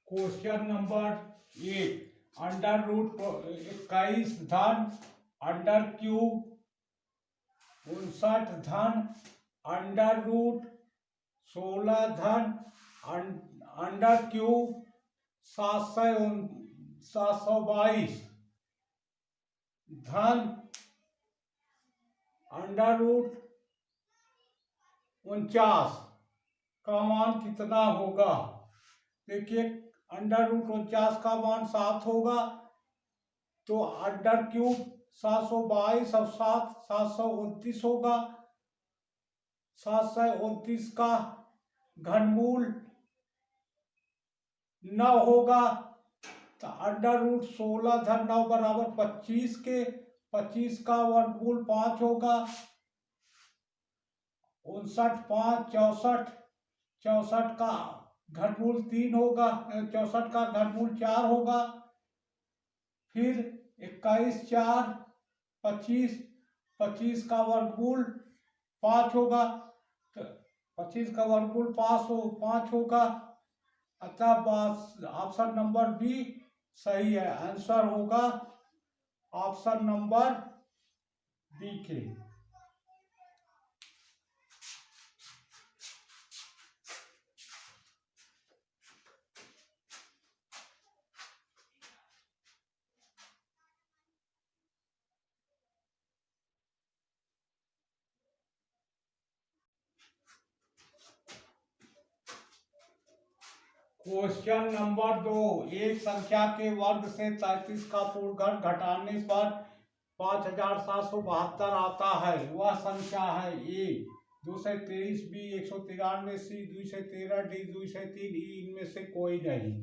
Question number 8, under root 21 धन under cube 59 धन under root 16 धन अंडर क्यूब 722 धन अंडर रूट 49 का मान कितना होगा। देखिए, अंडर रूट 49 का मान 7 होगा, तो अंडर क्यूब 722 और 729 होगा। 729 का घनमूल 9 होगा, तो अंडर रूट 16 धन 9 बराबर 25 के 25 का वर्गमूल 5 होगा। 59 5 64, 64 का घनमूल 3 होगा, 64 का घनमूल 4 होगा। फिर 21 4 25, 25 का वर्गमूल 5 होगा, तो 25 का वर्गमूल 5 होगा। अतः ऑप्शन नंबर बी सही है। आंसर होगा ऑप्शन नंबर बी के। क्वेश्चन नंबर 2, एक संख्या के वर्ग से 33 का पूर्ण घन घटाने पर 5772 आता है। वह संख्या है ए 223, बी 193, सी 213, डी 203, ई इनमें से कोई नहीं।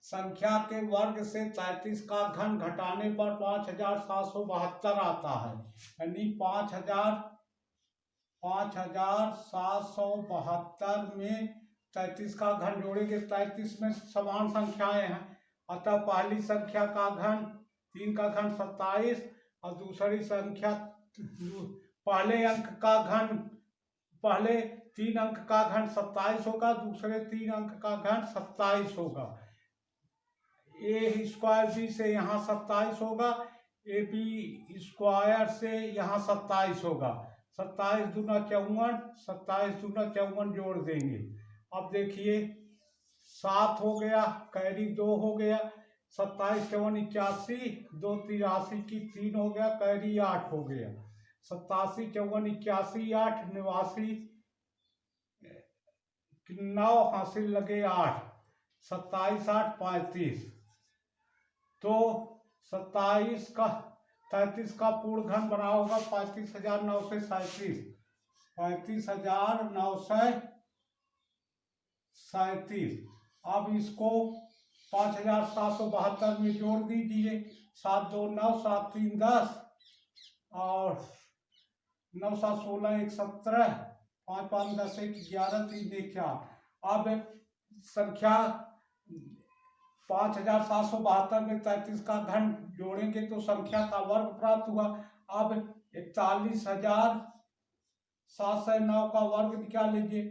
संख्या के वर्ग से 33 का घन घटाने पर 5772 आता है, यानी 5772 में 33 का घन जोड़ेंगे। 33 में समान संख्याएं हैं, अतः पहली संख्या का घन 3 का घन 27 और दूसरी संख्या पहले 3 अंक का घन 27 होगा, दूसरे 3 अंक का घन 27 होगा। ए स्क्वायर बी से यहाँ 27 होगा, ए बी स्क्वायर से यहाँ 27 होगा। 27 दूना 54, 27 दूना 54 जोड़ देंगे। अब देखिए 7 हो गया, कैरी 2 हो गया, 27 54 81, 2 83 की 3 हो गया, कैरी 8 हो गया। 87 54 81 8 89 9 हासिल लगे 8, 27 8 35। तो 27 का 33 का पूर्ण घन बना होगा 35,937, 35,937। अब इसको 5772 में जोड़ दीजिए। 7 2 9, 7 3 10 और 9 7 16 1 17, 5 5 10 1 11 3 1 4। अब संख्या 5772 में 33 का घन जोड़ेंगे तो संख्या का वर्ग प्राप्त हुआ। अब 41,709 का वर्ग निकाल लीजिए।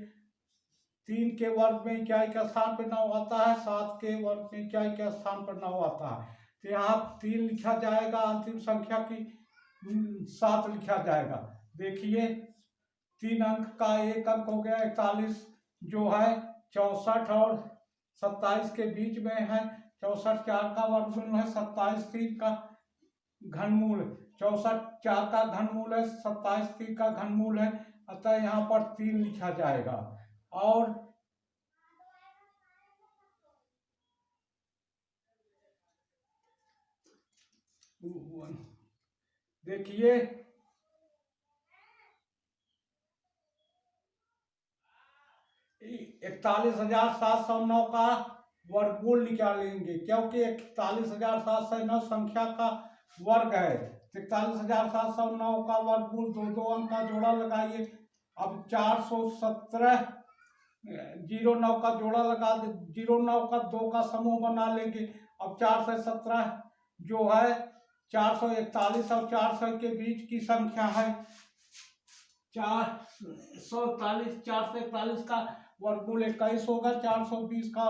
3 के वर्ग में इकाई के स्थान पर 9 आता है, 7 के वर्ग में इकाई के स्थान पर 9 आता है, तो यहाँ 3 लिखा जाएगा, अंतिम संख्या की 7 लिखा जाएगा। देखिए 3 अंक का 1 अंक हो गया 41, जो है 64 और 27 के बीच में है। 64 4 का वर्गमूल है, 27 3 का घनमूल, 64 4 का घनमूल है, 27 3 का घनमूल है, अतः यहाँ पर 3 लिखा जाएगा। और देखिए 41,709 का वर्गमूल निकालेंगे, क्योंकि 41,709 संख्या का वर्ग है। 41,709 का वर्गमूल 2 अंक का जोड़ा लगाइए। अब 417 09 का जोड़ा लगा दे, 09 का 2 का समूह बना लेंगे। अब 4 से 17 जो है 441 और 400 के बीच की संख्या है। 441 441 का वर्गमूल 21 होगा, 420 का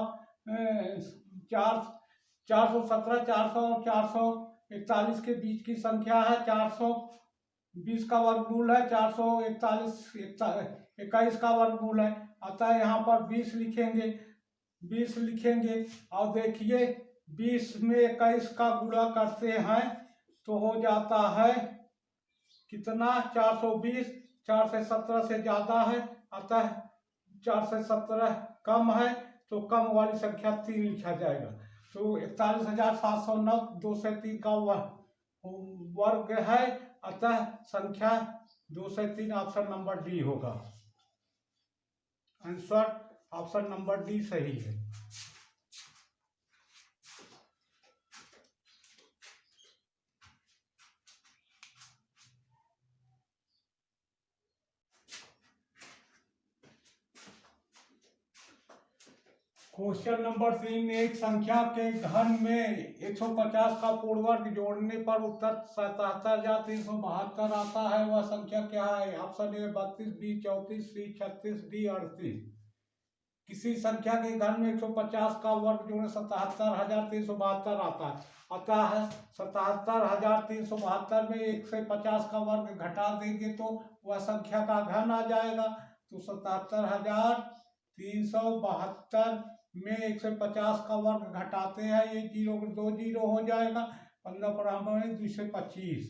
417, 400 और 441 के बीच की संख्या है। 420 का वर्गमूल है, 441 21 का वर्गमूल है। अतः यहाँ पर 20 लिखेंगे और देखिए 20 में 21 का गुणा करते हैं तो हो जाता है कितना, 420। 4 से 17 से ज्यादा है, अतः 4 से 17 कम है तो कम वाली संख्या 3 लिखा जाएगा। तो 41,709 2 से 3 का वर्ग है, अतः संख्या 2 से 3 ऑप्शन नंबर डी होगा। आंसर ऑप्शन नंबर डी सही है। क्वेश्चन नंबर 3, एक संख्या के घन में 150 का पूर्ण वर्ग जोड़ने पर उत्तर 77,372 आता है। वह संख्या क्या है? Option A 32, B 34, C 36, D 38। किसी संख्या के घन में 150 का वर्ग जोड़ने 77,372 आता है। अतः 77,372 में 1 से 50 का वर्ग घटा देंगे तो वह संख्या का घन आ जाएगा। तो 77,372 में 1 से 50 का वर्ग घटाते हैं, ये 2 जीरो हो जाएगा। 15 बराबर 2 से 25।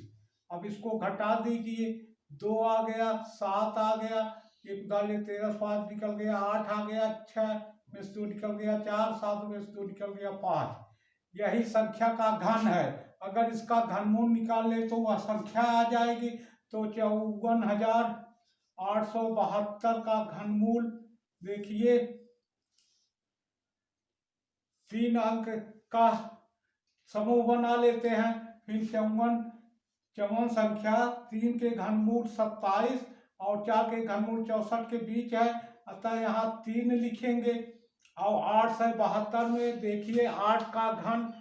अब इसको घटा दीजिए, 2 आ गया, 7 आ गया, 1 डाले 13, 5 निकल गया, 8 आ गया, 6 में से 2 निकल गया, 4, 7 में से 2 निकल गया, 5। यही संख्या का घन है। अगर इसका घनमूल निकाल ले तो वह संख्या आ जाएगी। तो 54,872 का घनमूल देखिए 3 अंक का समूह बना लेते हैं। फिर 54 संख्या 3 के घनमूल 27 और 4 के घनमूल 64 के बीच है, अतः यहाँ 3 लिखेंगे। और 8 से 72 में देखिए 8 का घन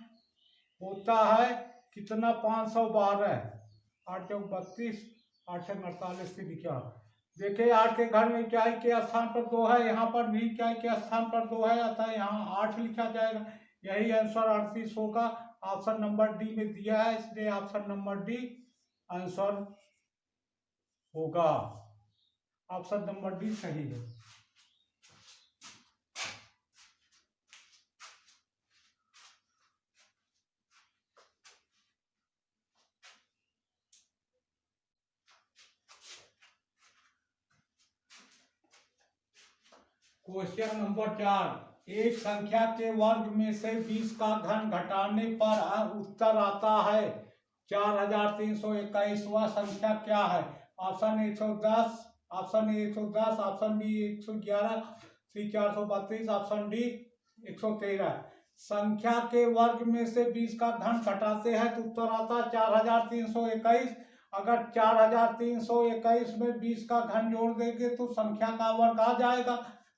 होता है कितना, 512। 8 चौक 32, 8 से 48 से लिखा। देखिए 8 के घर में क्या के स्थान पर 2 है, यहाँ पर भी क्या के स्थान पर 2 है, अतः यहाँ 8 लिखा जाएगा। यही आंसर 38 होगा। ऑप्शन नंबर डी में दिया है, इसलिए ऑप्शन नंबर डी आंसर होगा। ऑप्शन नंबर डी सही है। क्वेश्चन नंबर 4, एक संख्या के वर्ग में से 20 का घन घटाने पर उत्तर आता है 4,321। वह संख्या क्या है? Option 110, option A 110, option B 111, C 432, option D 113। संख्या के वर्ग में से 20 का घन घटाते हैं तो उत्तर आता है 4,321। अगर 4,321 में 20 का घन जोड़ देंगे तो संख्या का वर्ग आ जाएगा।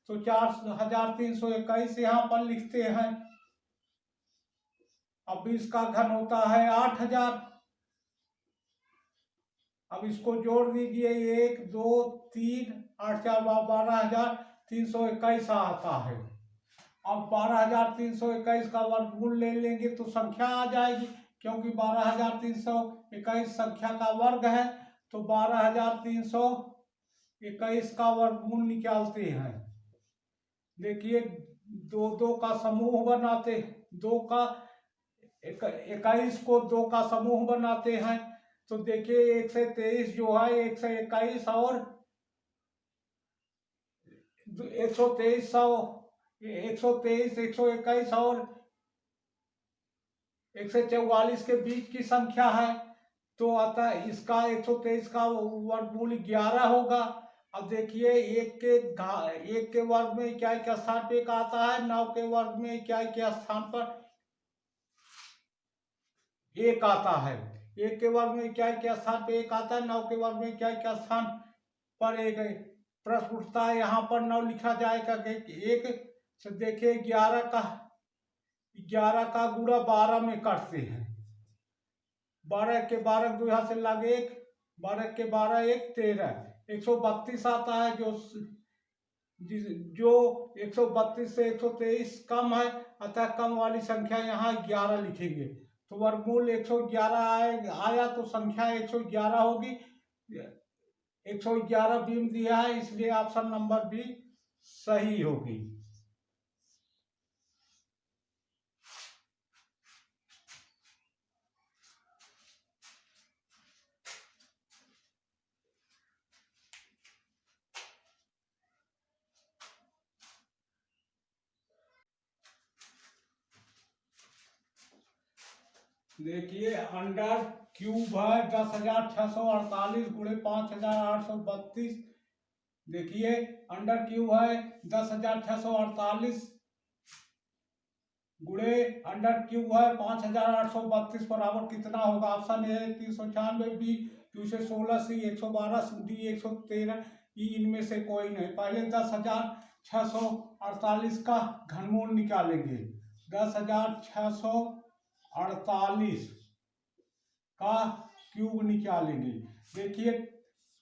तो 4,321 यहाँ पर लिखते हैं। अब इसका घन होता है 8,000। अब इसको जोड़ दीजिए, 1 2 3 8 4 12,321 आता है। अब 12,321 का वर्गमूल ले लेंगे तो संख्या आ जाएगी, क्योंकि 12,321 संख्या का वर्ग है। तो 12,321 का वर्गमूल निकालते हैं। देखिए 2 का समूह बनाते, 2 का 21 को 2 का समूह बनाते हैं। तो देखिए 1 से 23 जो है, 1 से 21 और 123 121 और 144 के बीच की संख्या है। तो अतः इसका 123 का वर्गमूल 11 होगा। अब देखिए 1 के वर्ग में इकाई के स्थान पे 1 आता है, 9 के वर्ग में इकाई के स्थान पर 1 आता है। 1 के वर्ग में इकाई के स्थान पे 1 आता है, 9 के वर्ग में इकाई के स्थान पर 1 है। प्रश्न उठता है यहाँ पर 9 लिखा जाएगा कि 1 से देखिए 11 का गुणा 12 में करते हैं। 12 के 12 दो यहाँ से लगे 1, 12 के 12 1 13, 132 आता है। जो जो 132 से 123 कम है, अतः कम वाली संख्या यहाँ 11 लिखेंगे। तो वर्गमूल 111 आया तो संख्या 111 होगी। 111 बीम दिया है, इसलिए ऑप्शन नंबर बी सही होगी। देखिए अंडर क्यूब है 10,648 गुणे 5,832। देखिए अंडर क्यूब है 10,648 गुणे अंडर क्यूब है 5,832 बराबर कितना होगा। Option A 396, B 216, C 112, D 113, E इनमें से कोई नहीं। पहले 10,648 का घनमूल निकालेंगे। 10,648 का क्यूब निकालेंगे। देखिए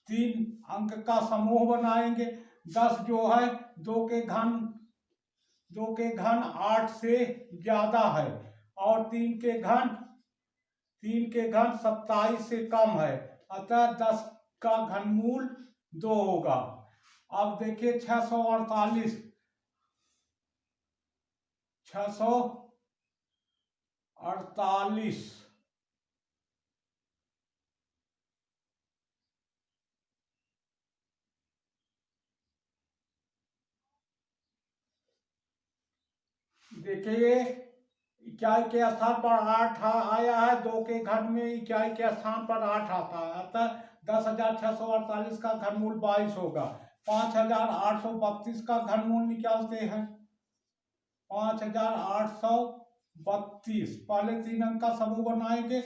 3 अंक का समूह बनाएंगे। 10 जो है 2 के घन 8 से ज्यादा है, और 3 के घन 27 से कम है, अतः 10 का घनमूल 2 होगा। अब देखिए 648 देखिए इकाई के स्थान पर 8 आया है, 2 के घन में इकाई के स्थान पर 8 आता है, अतः 10,648 का घनमूल 22 होगा। 5,832 का घनमूल निकालते हैं। 5,832 पहले 3 अंक का समूह बनाएंगे।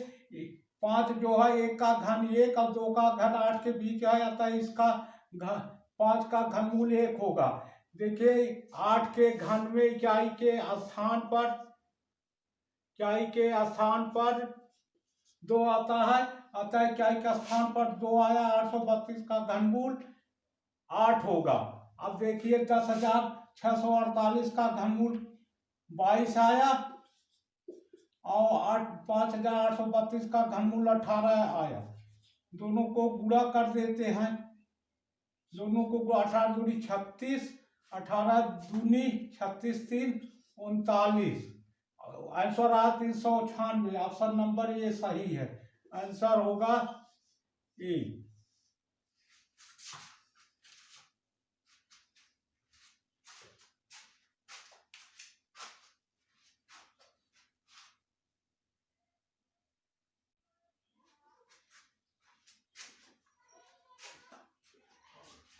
5 जो है 1 का घन 1 और 2 का घन 8 के बीच है, अतः इसका 5 का घनमूल 1 होगा। देखिए 8 के घन में इकाई के स्थान पर 2 आता है, अतः इकाई के स्थान पर 2 आया। 832 का घनमूल 8 होगा। अब देखिए 10,648 का घनमूल 22 आया, और 5,832 का घनमूल 18 आया। दोनों को गुणा कर देते हैं। दोनों को 18 दूनी 36, 18 दूनी 36, 3 39। आंसर आया 396। ऑप्शन नंबर ए सही है। आंसर होगा ए।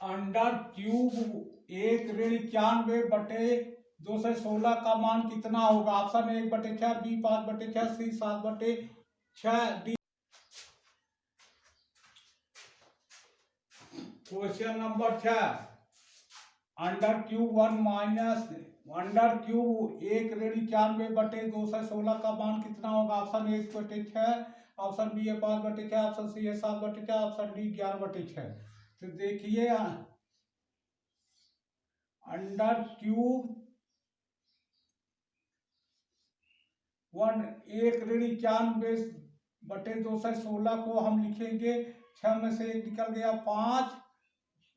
अंडर क्यूब 1-91/216 का मान कितना होगा। ऑप्शन 1/6, बी 5/6, सी 7/6, D. Question number 6, under cube 1-91/216 का मान कितना होगा। ऑप्शन 1/6, ऑप्शन बी है 5/6, ऑप्शन सी है 7/6, ऑप्शन डी 11/6। तो देखिए अंडर क्यूब 1-91/216 को हम लिखेंगे। 6 में से 1 निकल गया 5,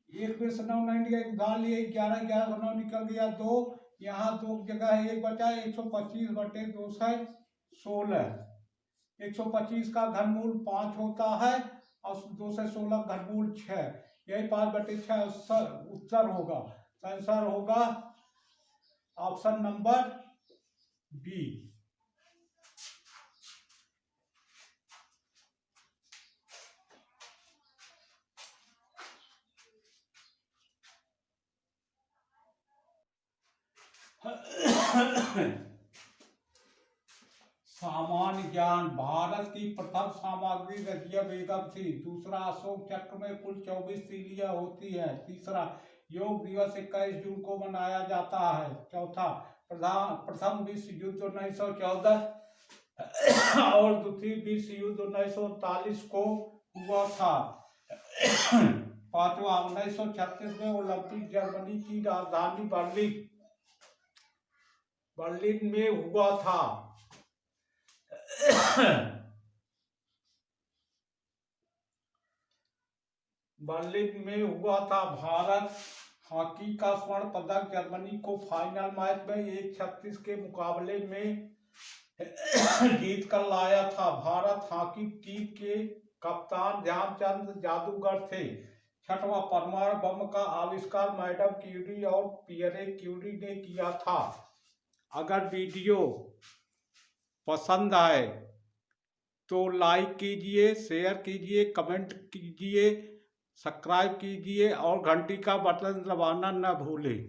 1 में से 9 नहीं निकल, उधार लिए 11, 11 से 9 निकल गया 2, यहाँ 2 जगह है 1 बचा। 125/216। 125 का घनमूल 5 होता है, और 216 घनमूल 6, यही 5/6 उत्तर होगा। आंसर होगा ऑप्शन नंबर बी। सामान्य ज्ञान। भारत की प्रथम सामग्री रजिया बेगम थी। दूसरा, अशोक चक्र में कुल 24 तीलियां होती है। तीसरा, योग दिवस 21 जून को मनाया जाता है। चौथा, प्रथम विश्व युद्ध 1914 और द्वितीय विश्व युद्ध 1939 को हुआ था। पांचवा 1936 में ओलंपिक जर्मनी की राजधानी बर्लिन में हुआ था। बर्लिन में हुआ था। भारत हॉकी का स्वर्ण पदक जर्मनी को फाइनल मैच में 1-36 के मुकाबले में जीत कर लाया था। भारत हॉकी टीम के कप्तान ध्यानचंद जादूगर थे। छठवां, परमाणु बम का आविष्कार मैडम क्यूरी और पियरे क्यूरी ने किया था। अगर वीडियो पसंद आए तो लाइक कीजिए, शेयर कीजिए, कमेंट कीजिए, सब्सक्राइब कीजिए और घंटी का बटन दबाना न भूलें।